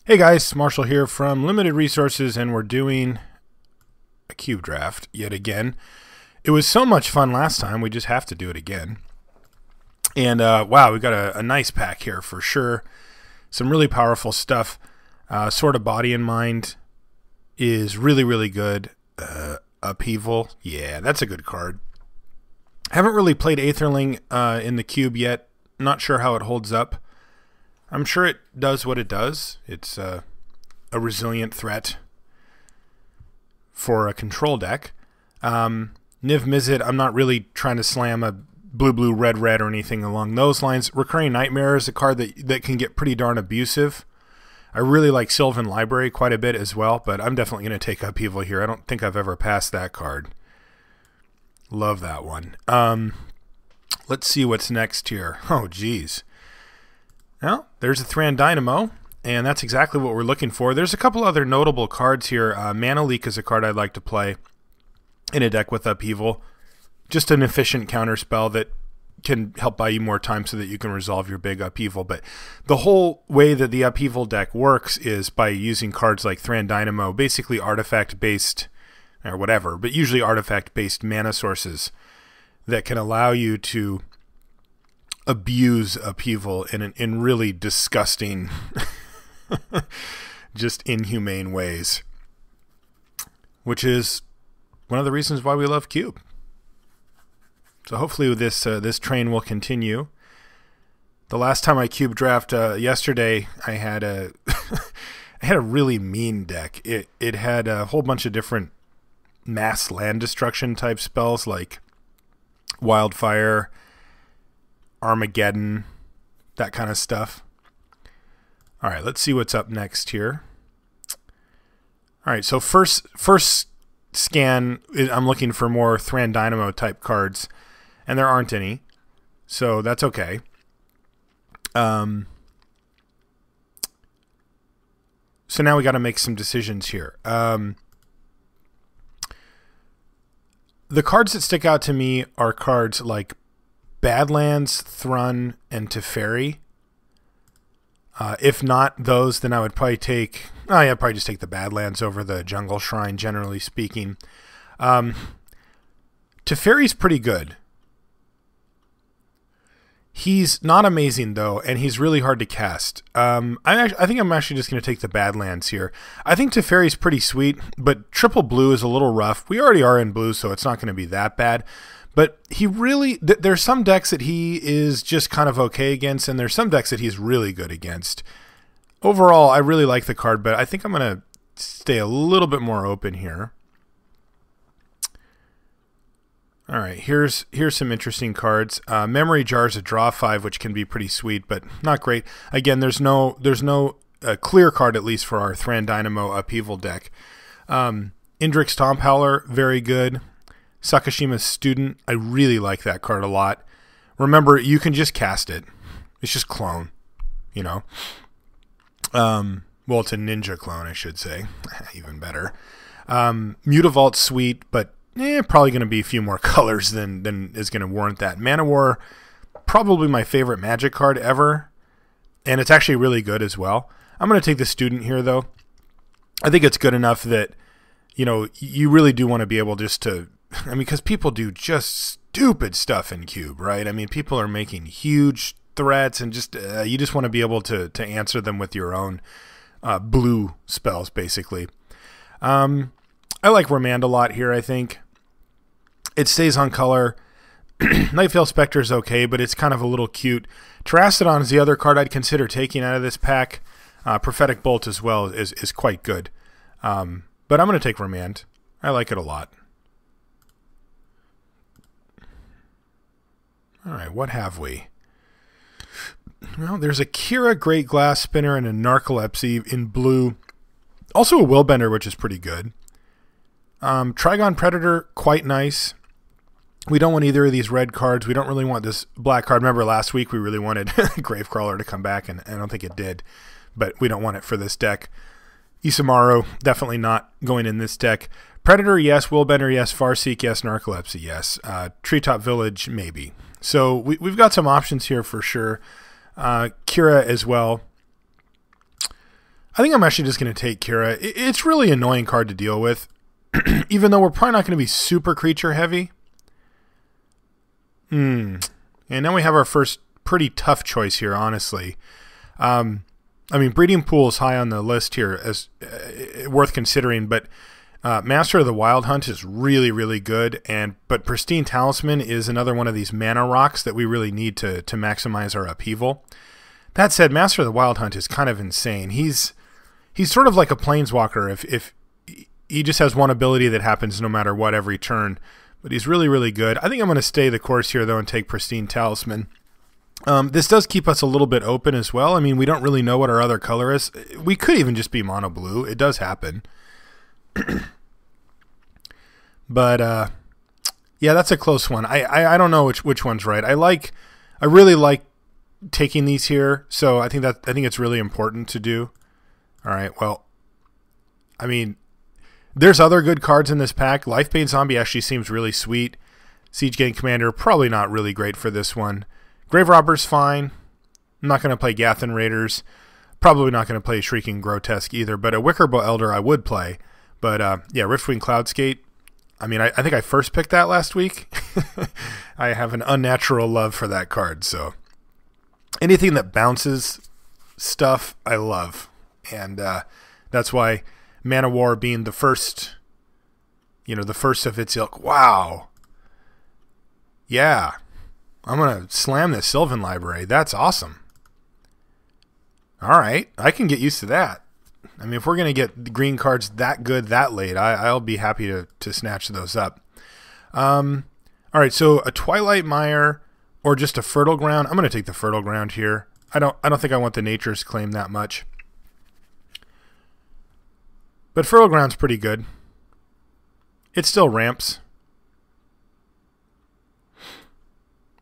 Hey guys, Marshall here from Limited Resources, and we're doing a cube draft yet again. It was so much fun last time, we just have to do it again. And wow, we got a nice pack here for sure. Some really powerful stuff. Sort of Body and Mind is really good. Upheaval, yeah, that's a good card. Haven't really played Aetherling in the cube yet. Not sure how it holds up. I'm sure it does what it does. It's a resilient threat for a control deck. Niv Mizzet, I'm not really trying to slam a blue, red or anything along those lines. Recurring Nightmare is a card that can get pretty darn abusive. I really like Sylvan Library quite a bit as well, but I'm definitely going to take Upheaval here. I don't think I've ever passed that card. Love that one. Let's see what's next here. Oh, geez. Well, there's a Thran Dynamo, and that's exactly what we're looking for. There's a couple other notable cards here. Mana Leak is a card I'd like to play in a deck with Upheaval. Just an efficient counterspell that can help buy you more time so that you can resolve your big Upheaval. But the whole way that the Upheaval deck works is by using cards like Thran Dynamo, basically artifact-based, or whatever, but usually artifact-based mana sources that can allow you to abuse Upheaval in really disgusting, just inhumane ways, which is one of the reasons why we love Cube. So hopefully this train will continue. The last time I cube draft yesterday, I had a I had a really mean deck. It had a whole bunch of different mass land destruction type spells like Wildfire, Armageddon, that kind of stuff. All right, let's see what's up next here. All right, so first scan, I'm looking for more Thran Dynamo type cards, and there aren't any, so that's okay. So now we got to make some decisions here. The cards that stick out to me are cards like Badlands, Thrun, and Teferi. If not those, then I would probably take... Oh yeah, I'd probably just take the Badlands over the Jungle Shrine, generally speaking. Teferi's pretty good. He's not amazing, though, and he's really hard to cast. I think I'm actually just going to take the Badlands here. I think Teferi's pretty sweet, but triple blue is a little rough. We already are in blue, so it's not going to be that bad. But he really... there's some decks that he is just kind of okay against, and there's some decks that he's really good against. Overall, I really like the card, but I think I'm going to stay a little bit more open here. All right, here's some interesting cards. Memory Jar's a draw 5, which can be pretty sweet, but not great. Again, there's no clear card, at least for our Thran Dynamo Upheaval deck. Indrix Tomphowler, very good. Sakashima's Student, I really like that card a lot. Remember, you can just cast it. It's just clone, you know. Well, it's a ninja clone, I should say. Even better. Mutavault's sweet, but probably going to be a few more colors than is going to warrant that. Mana War, probably my favorite Magic card ever, and it's actually really good as well. I'm going to take the Student here, though. I think it's good enough that, you know, you really do want to be able just to... I mean, because people do just stupid stuff in Cube, right? I mean, people are making huge threats, and just you just want to be able to answer them with your own blue spells, basically. I like Remand a lot here, I think. It stays on color. Nightveil Spectre is okay, but it's kind of a little cute. Terastodon is the other card I'd consider taking out of this pack. Prophetic Bolt as well is quite good. But I'm going to take Remand. I like it a lot. All right, what have we? Well, there's a Kira Great Glass Spinner and a Narcolepsy in blue. Also a Willbender, which is pretty good. Trigon Predator, quite nice. We don't want either of these red cards. We don't really want this black card. Remember last week we really wanted Gravecrawler to come back, and I don't think it did. But we don't want it for this deck. Isamaru, definitely not going in this deck. Predator, yes. Willbender, yes. Farseek, yes. Narcolepsy, yes. Treetop Village, maybe. So we've got some options here for sure. Kira as well. I think I'm actually just going to take Kira. It's really annoying card to deal with, even though we're probably not going to be super creature heavy. And now we have our first pretty tough choice here, honestly. I mean, Breeding Pool is high on the list here as worth considering, but Master of the Wild Hunt is really, really good, but Pristine Talisman is another one of these mana rocks that we really need to maximize our upheaval. That said, Master of the Wild Hunt is kind of insane. He's sort of like a Planeswalker if he just has one ability that happens no matter what every turn, but he's really, really good. I think I'm going to stay the course here, though, and take Pristine Talisman. This does keep us a little bit open as well. I mean, we don't really know what our other color is. We could even just be mono blue. It does happen. But yeah, that's a close one. I don't know which one's right. I really like taking these here, so I think it's really important to do. All right, well, I mean, there's other good cards in this pack. Life Bane Zombie actually seems really sweet. Siege Gang Commander, probably not really great for this one. Grave Robber's fine. I'm not going to play Gathan Raiders. Probably not going to play Shrieking Grotesque either, but a Wickerbow Elder I would play. But yeah, Riftwing Cloudskate. I mean, I think I first picked that last week. I have an unnatural love for that card, so anything that bounces stuff, I love. And that's why Mana War being the first, the first of its ilk. Wow. Yeah. I'm going to slam this Sylvan Library. That's awesome. All right. I can get used to that. I mean, if we're going to get green cards that good that late, I'll be happy to snatch those up. All right, so a Twilight Mire or just a Fertile Ground. I'm going to take the Fertile Ground here. I don't think I want the Nature's Claim that much. But Fertile Ground's pretty good. It still ramps.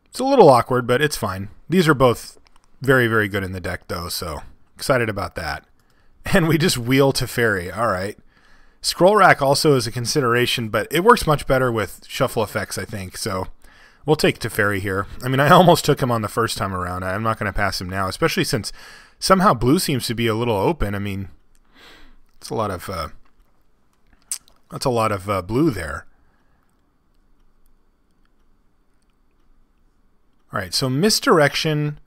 It's a little awkward, but it's fine. These are both very, very good in the deck, though, so excited about that. And we just wheel Teferi. All right. Scroll Rack also is a consideration, but it works much better with shuffle effects, I think. So we'll take Teferi here. I mean, I almost took him on the first time around. I'm not going to pass him now, especially since somehow blue seems to be a little open. I mean, it's a lot of blue there. All right, so Misdirection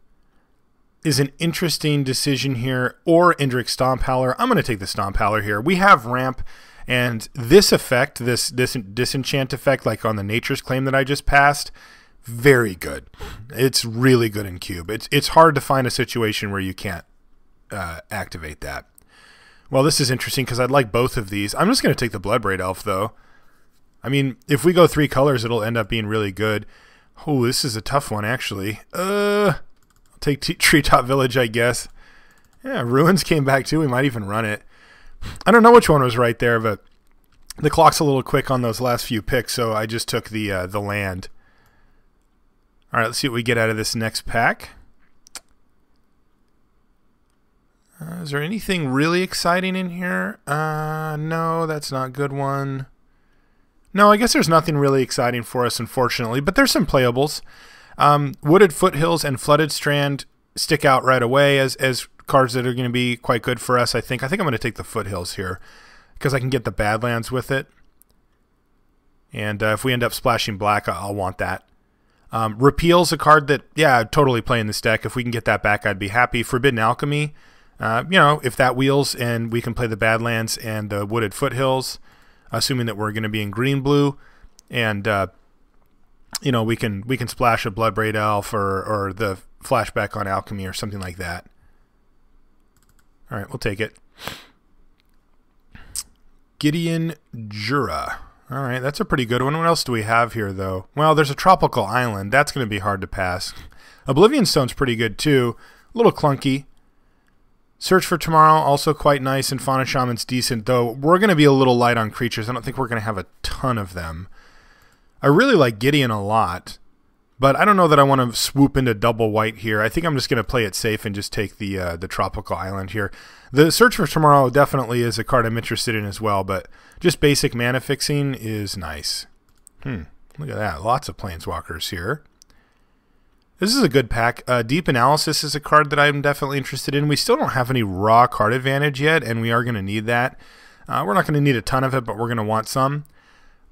is an interesting decision here, or Indrik Stomp Howler. I'm going to take the Stomp Howler here. We have ramp, and this effect, this disenchant effect, like on the Nature's Claim that I just passed, very good. It's really good in Cube. It's hard to find a situation where you can't activate that. Well, this is interesting because I'd like both of these. I'm just going to take the Bloodbraid Elf, though. I mean, if we go 3 colors, it'll end up being really good. Oh, this is a tough one, actually. I'll take Treetop Village, I guess. Yeah, Ruins came back, too. We might even run it. I don't know which one was right there, but the clock's a little quick on those last few picks, so I just took the land. All right, let's see what we get out of this next pack. Is there anything really exciting in here? No, that's not a good one. No, I guess there's nothing really exciting for us, unfortunately, but there's some playables. Wooded Foothills and Flooded Strand stick out right away as cards that are going to be quite good for us, I think. I think I'm going to take the Foothills here because I can get the Badlands with it. And if we end up splashing black, I'll want that. Repeal's a card that, yeah, I'd totally play in this deck. If we can get that back, I'd be happy. Forbidden Alchemy, if that wheels and we can play the Badlands and the Wooded Foothills, assuming that we're going to be in green-blue, and we can splash a Bloodbraid Elf or the flashback on Alchemy or something like that. All right, we'll take it. Gideon Jura. All right, that's a pretty good one. What else do we have here, though? Well, there's a Tropical Island. That's going to be hard to pass. Oblivion Stone's pretty good, too. A little clunky. Search for Tomorrow, also quite nice, and Fauna Shaman's decent, though we're going to be a little light on creatures. I don't think we're going to have a ton of them. I really like Gideon a lot, but I don't know that I want to swoop into double white here. I think I'm just going to play it safe and just take the Tropical Island here. The Search for Tomorrow definitely is a card I'm interested in as well, but just basic mana fixing is nice. Look at that. Lots of Planeswalkers here. This is a good pack. Deep Analysis is a card that I'm definitely interested in. We still don't have any raw card advantage yet, and we are going to need that. We're not going to need a ton of it, but we're going to want some.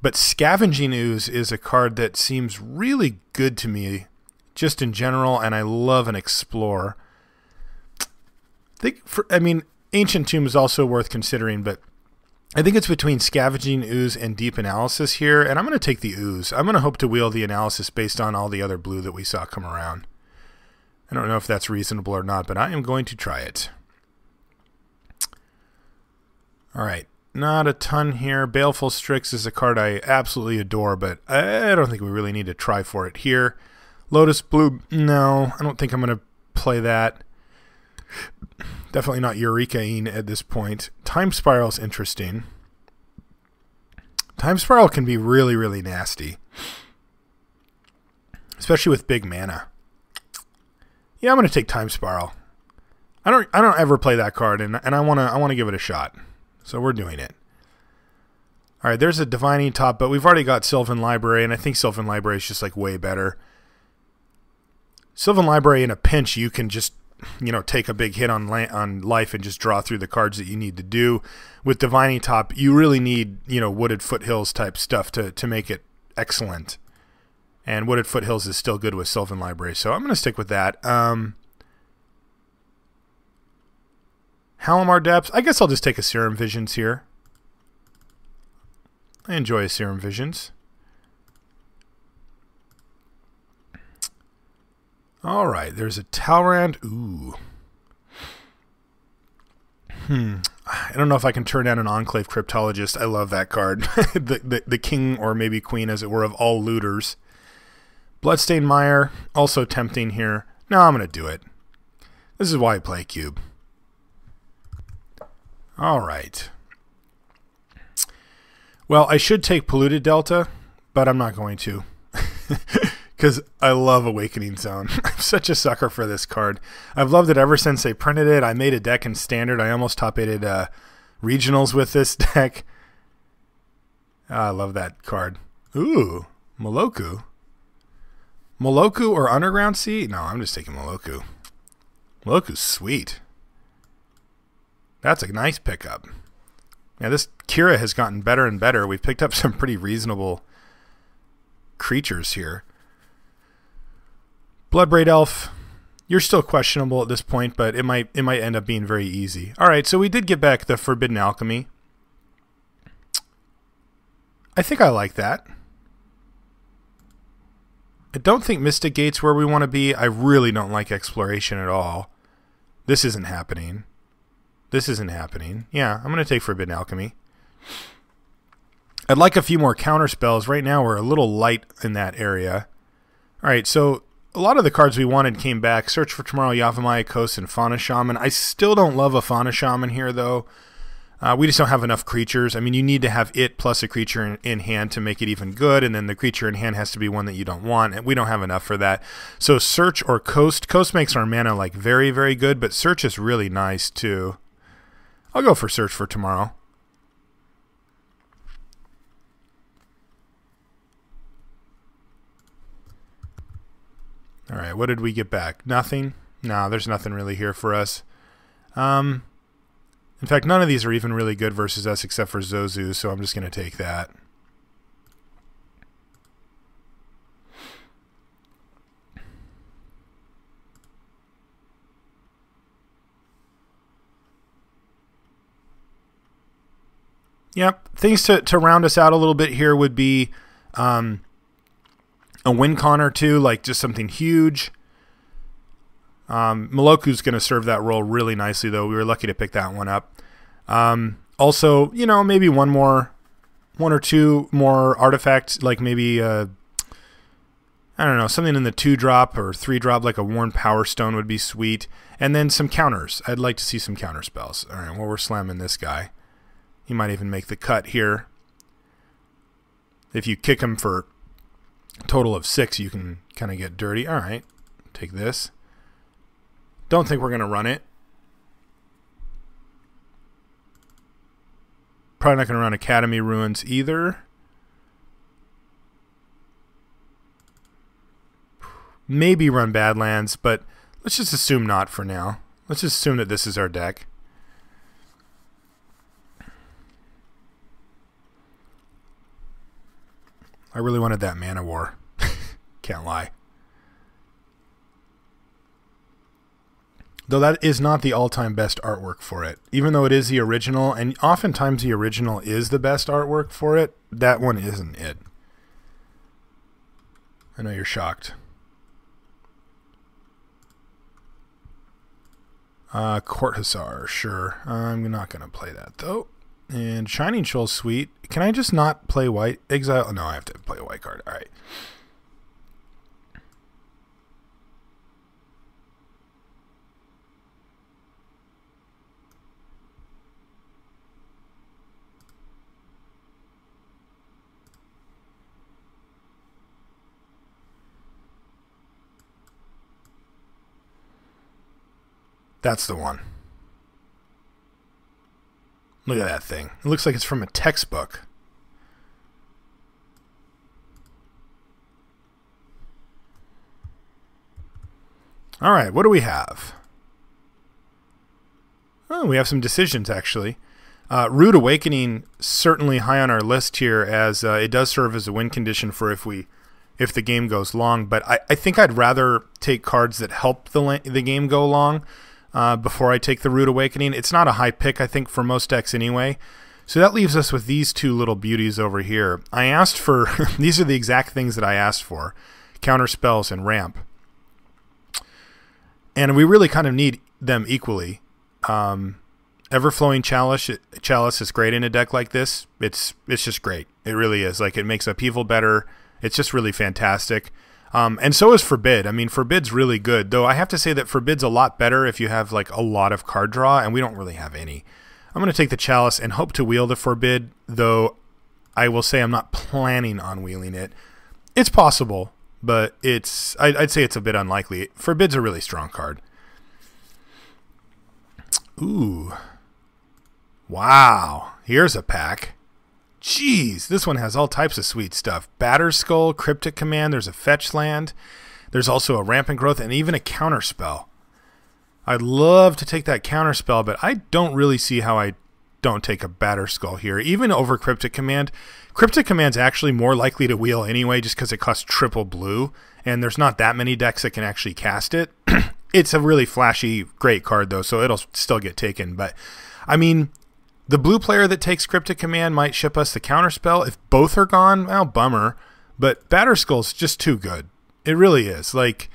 But Scavenging Ooze is a card that seems really good to me, just in general, and I love an Explore. Ancient Tomb is also worth considering, but I think it's between Scavenging Ooze and Deep Analysis here, and I'm going to take the Ooze. I'm going to hope to wheel the Analysis based on all the other blue that we saw come around. I don't know if that's reasonable or not, but I am going to try it. Alright, not a ton here. Baleful Strix is a card I absolutely adore, but I don't think we really need to try for it here. Lotus Blue, no, I don't think I'm going to play that. Definitely not Eureka-ing at this point. Time Spiral's interesting. Time Spiral can be really, really nasty. Especially with big mana. Yeah, I'm going to take Time Spiral. I don't ever play that card, and I want to give it a shot. So we're doing it. All right, there's a Divining Top, but we've already got Sylvan Library, and I think Sylvan Library is just like way better. Sylvan Library in a pinch, you can just, you know, take a big hit on life and just draw through the cards that you need to do. With Divining Top, you really need, you know, Wooded Foothills type stuff to make it excellent. And Wooded Foothills is still good with Sylvan Library, so I'm going to stick with that. Halimar Depths. I guess I'll just take a Serum Visions here. I enjoy a Serum Visions. Alright, there's a Talrand. Ooh. I don't know if I can turn down an Enclave Cryptologist. I love that card. the king, or maybe queen as it were, of all looters. Bloodstained Mire, also tempting here. No, I'm going to do it. This is why I play Cube. Alright. Well, I should take Polluted Delta, but I'm not going to. Because I love Awakening Zone. I'm such a sucker for this card. I've loved it ever since they printed it. I made a deck in Standard. I almost top-8'd Regionals with this deck. I love that card. Ooh, Moloku. Moloku or Underground Sea? No, I'm just taking Moloku. Moloku's sweet. That's a nice pickup. Yeah, this Kira has gotten better and better. We've picked up some pretty reasonable creatures here. Bloodbraid Elf, you're still questionable at this point, but it might end up being very easy. All right, so we did get back the Forbidden Alchemy. I think I like that. I don't think Mystic Gate's where we want to be. I really don't like Exploration at all. This isn't happening. This isn't happening. Yeah, I'm going to take Forbidden Alchemy. I'd like a few more counter spells. Right now we're a little light in that area. All right, so a lot of the cards we wanted came back. Search for Tomorrow, Yavimaya Coast, and Fauna Shaman. I still don't love a Fauna Shaman here, though. We just don't have enough creatures. I mean, you need to have it plus a creature in hand to make it even good, and then the creature in hand has to be one that you don't want, and we don't have enough for that. So Search or Coast. Coast makes our mana like very, very good, but Search is really nice, too. I'll go for Search for Tomorrow. All right, what did we get back? Nothing? No, there's nothing really here for us. In fact, none of these are even really good versus us except for Zozu, so I'm just going to take that. Yep, things to round us out a little bit here would be a win con or two, like just something huge. Moloku's going to serve that role really nicely, though. We were lucky to pick that one up. Also, you know, maybe one or two more artifacts, like maybe, I don't know, something in the 2-drop or 3-drop, like a Worn Power Stone would be sweet. And then some counters. I'd like to see some counter spells. All right, well, we're slamming this guy. He might even make the cut here. If you kick him for a total of 6, you can kind of get dirty. All right, take this. Don't think we're going to run it. Probably not going to run Academy Ruins either. maybe run Badlands, but let's just assume not for now. Let's just assume that this is our deck. I really wanted that Mana War. Can't lie. Though that is not the all-time best artwork for it. Even though it is the original, and oftentimes the original is the best artwork for it, that one isn't it. I know you're shocked. Court Hussar, sure. I'm not going to play that, though. And Shining Shoal's sweet. Can I just not play white? Exile? Oh, no, I have to play a white card. All right. That's the one. Look at that thing. It looks like it's from a textbook. All right, what do we have? Oh, we have some decisions, actually. Rude Awakening, certainly high on our list here, as it does serve as a win condition for if the game goes long. But I think I'd rather take cards that help the game go long before I take the Rude Awakening. It's not a high pick, I think, for most decks anyway. So that leaves us with these two little beauties over here. I asked for, these are the exact things that I asked for, counter spells and ramp. And we really kind of need them equally. Everflowing Chalice is great in a deck like this. It's just great. It really is. Like, it makes Upheaval better. It's just really fantastic. And so is Forbid. I mean, Forbid's really good, though I have to say that Forbid's a lot better if you have like a lot of card draw, and we don't really have any. I'm going to take the Chalice and hope to wheel the Forbid, though I will say I'm not planning on wheeling it. It's possible, but I'd say it's a bit unlikely. Forbid's a really strong card. Ooh. Wow. Here's a pack. Jeez, this one has all types of sweet stuff. Batterskull, Cryptic Command, there's a fetch land. There's also a Rampant Growth and even a counter spell. I'd love to take that counter spell, but I don't really see how I don't take a Batterskull here, even over Cryptic Command. Cryptic Command's actually more likely to wheel anyway just because it costs triple blue, and there's not that many decks that can actually cast it. It's a really flashy, great card, though, so it'll still get taken. But, I mean, the blue player that takes Cryptic Command might ship us the counterspell. If both are gone, well, bummer. But Batterskull's just too good. It really is. Like,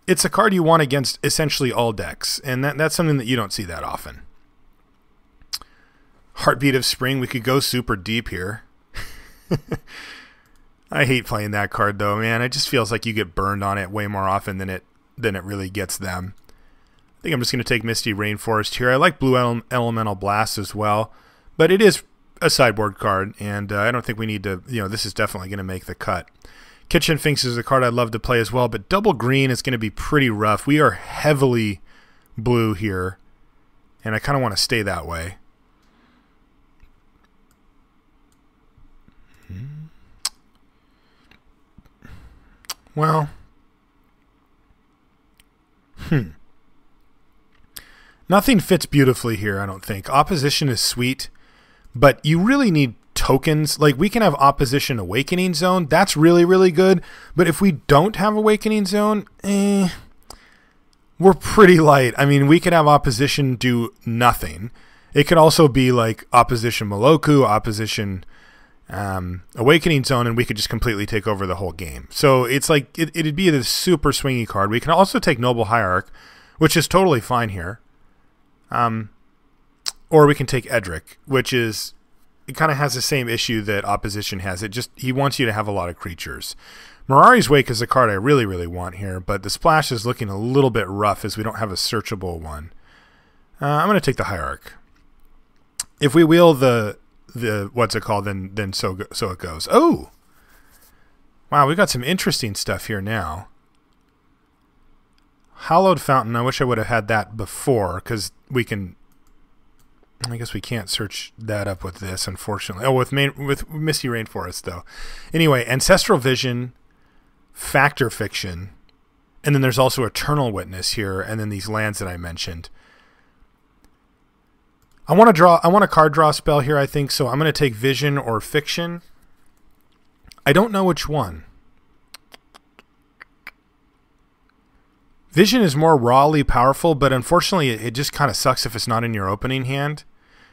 it's a card you want against essentially all decks, and that's something that you don't see that often. Heartbeat of Spring, we could go super deep here. I hate playing that card, though, man. It just feels like you get burned on it way more often than it really gets them. I think I'm just going to take Misty Rainforest here. I like Blue Elemental Blast as well, but it is a sideboard card, and I don't think we need to, this is definitely going to make the cut. Kitchen Finks is a card I'd love to play as well, but double green is going to be pretty rough. We are heavily blue here, and I kind of want to stay that way. Well, nothing fits beautifully here, I don't think. Opposition is sweet, but you really need tokens. Like, we can have Opposition Awakening Zone. That's really, really good. But if we don't have Awakening Zone, we're pretty light. I mean, we could have Opposition do nothing. It could also be like Opposition Moloku, Opposition Awakening Zone, and we could just completely take over the whole game. So it's like it'd be this super swingy card. We can also take Noble Hierarch, which is totally fine here. Or we can take Edric, which is, it kind of has the same issue that Opposition has. He wants you to have a lot of creatures. Mirari's Wake is a card I really, really want here, but the splash is looking a little bit rough as we don't have a searchable one. I'm going to take the Hierarch. If we wheel the what's it called, then so it goes. Oh! Wow, we got some interesting stuff here now. Hallowed Fountain, I wish I would have had that before, because we can... I guess we can't search that up with this, unfortunately. Oh, with Misty Rainforest, though. Anyway, Ancestral Vision, Factor Fiction, And then there's also Eternal Witness here, and then these lands that I mentioned. I want a card draw spell here, I think, so I'm going to take Vision or Fiction. I don't know which one. Vision is more rawly powerful, but unfortunately it just kind of sucks if it's not in your opening hand.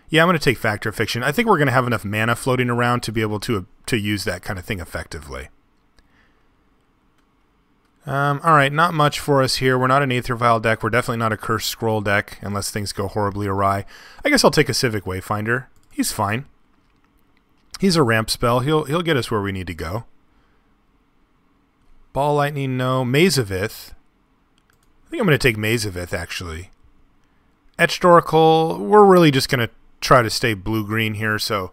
Yeah, I'm going to take Factor of Fiction. I think we're going to have enough mana floating around to be able to use that kind of thing effectively. All right, not much for us here. We're not an Aether Vial deck. We're definitely not a Cursed Scroll deck unless things go horribly awry. I guess I'll take a Civic Wayfinder. He's fine. He's a ramp spell. He'll get us where we need to go. Ball Lightning, no. Maze of Ith. I think I'm going to take Maze of Ith, actually. Etched Oracle, we're really just going to try to stay blue-green here, so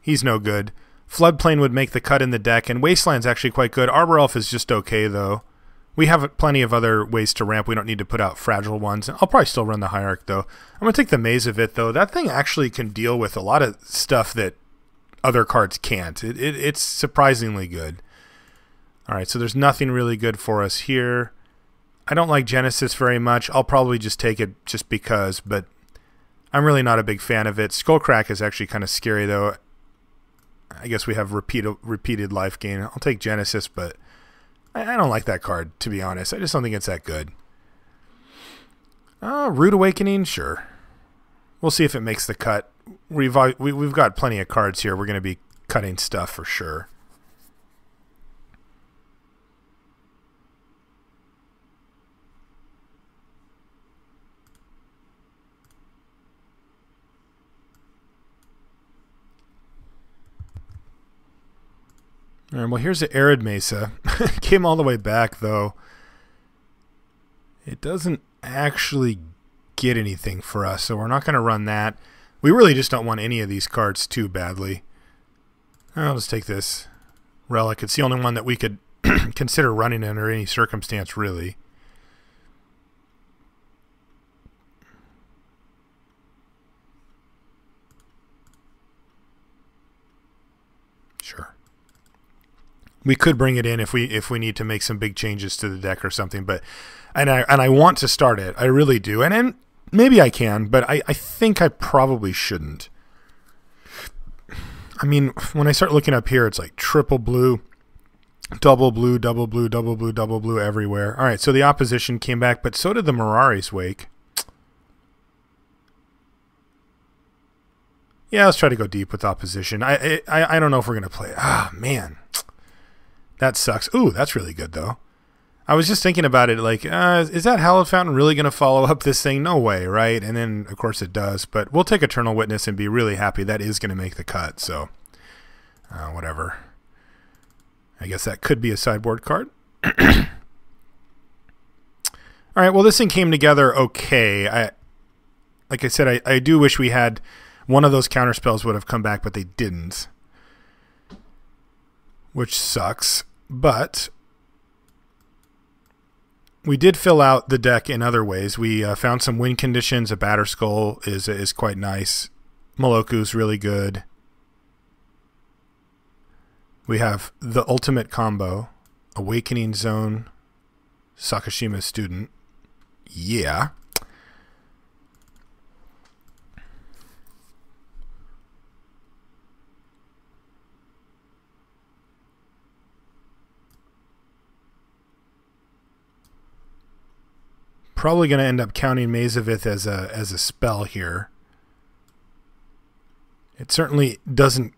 he's no good. Floodplain would make the cut in the deck, and Wasteland's actually quite good. Arbor Elf is just okay, though. We have plenty of other ways to ramp. We don't need to put out fragile ones. I'll probably still run the Hierarch, though. I'm going to take the Maze of It, though. That thing actually can deal with a lot of stuff that other cards can't. It's surprisingly good. All right, so there's nothing really good for us here. I don't like Genesis very much. I'll probably just take it just because, but I'm really not a big fan of it. Skullcrack is actually kind of scary, though. I guess we have repeated life gain. I'll take Genesis, but I don't like that card, to be honest. I just don't think it's that good. Rude Awakening, sure. We'll see if it makes the cut. We've got plenty of cards here. We're going to be cutting stuff for sure. All right, well, here's the Arid Mesa. Came all the way back, though. It doesn't actually get anything for us, so we're not going to run that. We really just don't want any of these cards too badly. I'll just take this Relic. It's the only one that we could consider running under any circumstance, really. Sure. We could bring it in if we need to make some big changes to the deck or something, but and I want to start it. I really do. And maybe I can, but I think I probably shouldn't. I mean, when I start looking up here, it's like triple blue, double blue, double blue, double blue, double blue everywhere. All right, so the opposition came back, but so did the Mirari's Wake. Yeah, let's try to go deep with opposition. I don't know if we're going to play it. Ah, man. That sucks. Ooh, that's really good, though. I was just thinking about it, like, is that Hallowed Fountain really going to follow up this thing? No way, right? And then, of course, it does. But we'll take Eternal Witness and be really happy. That is going to make the cut, so whatever. I guess that could be a sideboard card. All right, well, this thing came together okay. Like I said, I do wish we had one of those counter spells would have come back, but they didn't. Which sucks, but we did fill out the deck in other ways. We found some win conditions. A Batter Skull is quite nice. Moloku's really good. We have the ultimate combo, Awakening Zone, Sakashima Student. Yeah. Probably going to end up counting Maze of Ith as a spell here. It certainly doesn't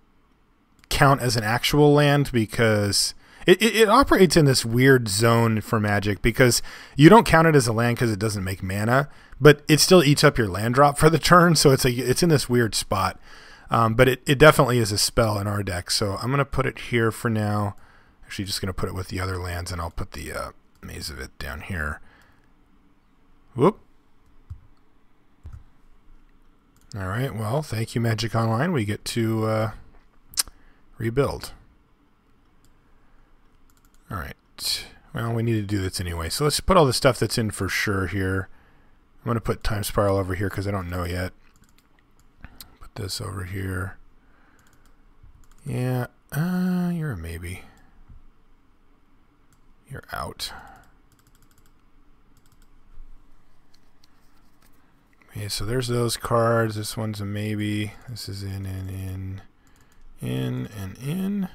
count as an actual land because it operates in this weird zone for Magic because you don't count it as a land because it doesn't make mana, but it still eats up your land drop for the turn, so it's in this weird spot. But it definitely is a spell in our deck, so I'm going to put it here for now. Actually, just going to put it with the other lands, and I'll put the Maze of Ith down here. Whoop. All right, well, thank you, Magic Online. We get to rebuild. All right. Well, we need to do this anyway. So let's put all the stuff that's in for sure here. I'm going to put Time Spiral over here because I don't know yet. Put this over here. Yeah, you're a maybe. You're out. Okay, so there's those cards. This one's a maybe. This is in and in. In and in.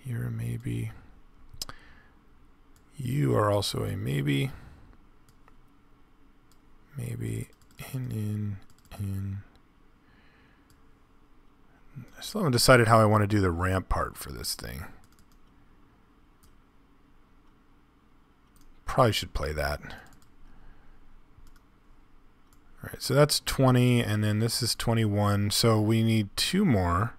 You're a maybe. You are also a maybe. Maybe. In. I still haven't decided how I want to do the ramp part for this thing. Probably should play that. Alright, so that's 20, and then this is 21, so we need 2 more.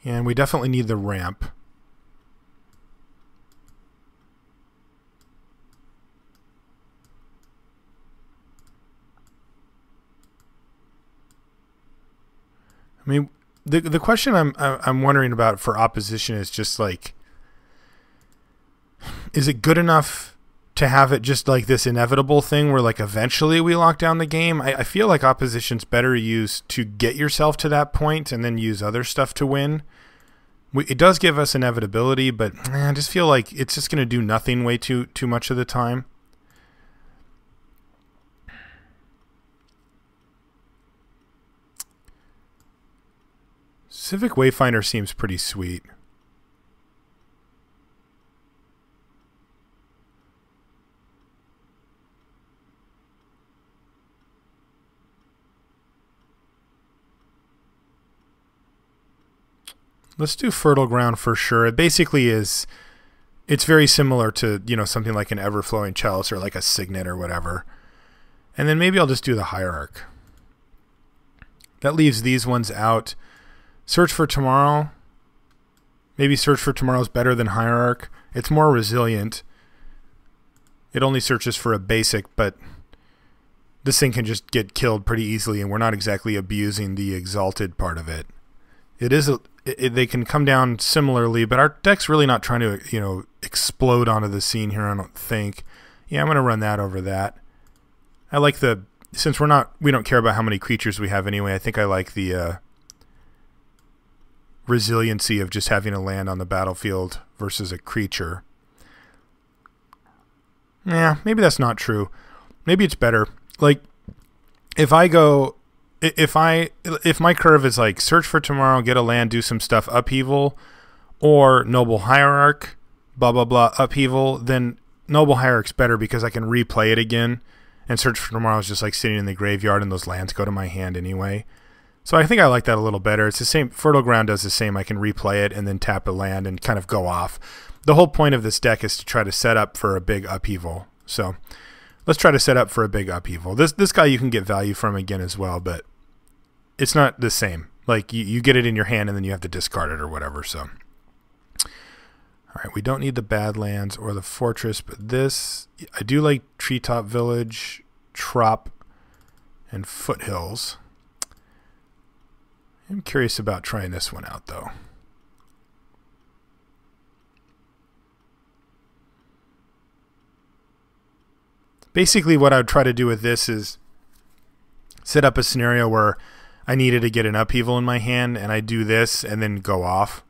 And we definitely need the ramp. I mean, the question I'm wondering about for opposition is just like, is it good enough to have it just like this inevitable thing where like eventually we lock down the game? I feel like opposition's better used to get yourself to that point and then use other stuff to win. It does give us inevitability, but I just feel like it's just going to do nothing way too much of the time. Civic Wayfinder seems pretty sweet. Let's do Fertile Ground for sure. It basically is, it's very similar to, you know, something like an Everflowing Chalice or like a Signet or whatever. And then maybe I'll just do the Hierarch. That leaves these ones out. Search for Tomorrow. Maybe Search for Tomorrow is better than Hierarch. It's more resilient. It only searches for a basic, but this thing can just get killed pretty easily, and we're not exactly abusing the Exalted part of it. It is they can come down similarly, but our deck's really not trying to, you know, explode onto the scene here, I don't think. Yeah, I'm going to run that over that. I like the, since we don't care about how many creatures we have anyway, I think I like the resiliency of just having a land on the battlefield versus a creature. Yeah, maybe that's not true. Maybe it's better. Like, if my curve is like Search for Tomorrow, get a land, do some stuff, Upheaval, or Noble Hierarch, blah blah blah, Upheaval, then Noble Hierarch's better because I can replay it again, and Search for Tomorrow is just like sitting in the graveyard and those lands go to my hand anyway. So I think I like that a little better. It's the same. Fertile Ground does the same. I can replay it and then tap a land and kind of go off. The whole point of this deck is to try to set up for a big upheaval. So let's try to set up for a big upheaval. This guy you can get value from again as well, but it's not the same. Like you get it in your hand and then you have to discard it or whatever. So, all right, we don't need the Badlands or the Fortress, but this, I do like Treetop Village, Trop, and Foothills. I'm curious about trying this one out, though. Basically, what I would try to do with this is set up a scenario where I needed to get an upheaval in my hand, and I do this and then go off.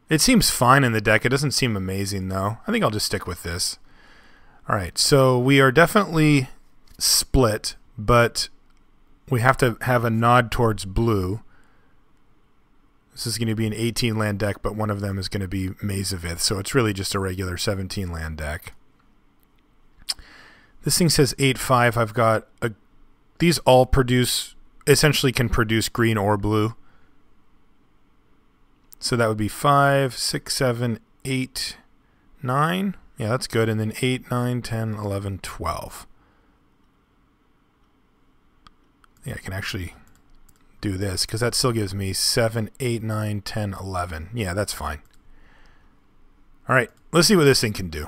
It seems fine in the deck. It doesn't seem amazing, though. I think I'll just stick with this. All right, so we are definitely split, but we have to have a nod towards blue. This is going to be an 18-land deck, but one of them is going to be Maze of Ith, so it's really just a regular 17-land deck. This thing says 8/5. I've got these all essentially can produce green or blue. So that would be 5, 6, 7, 8, 9. Yeah, that's good. And then 8, 9, 10, 11, 12. Yeah, I can actually do this because that still gives me 7, 8, 9, 10, 11. Yeah, that's fine. All right, let's see what this thing can do.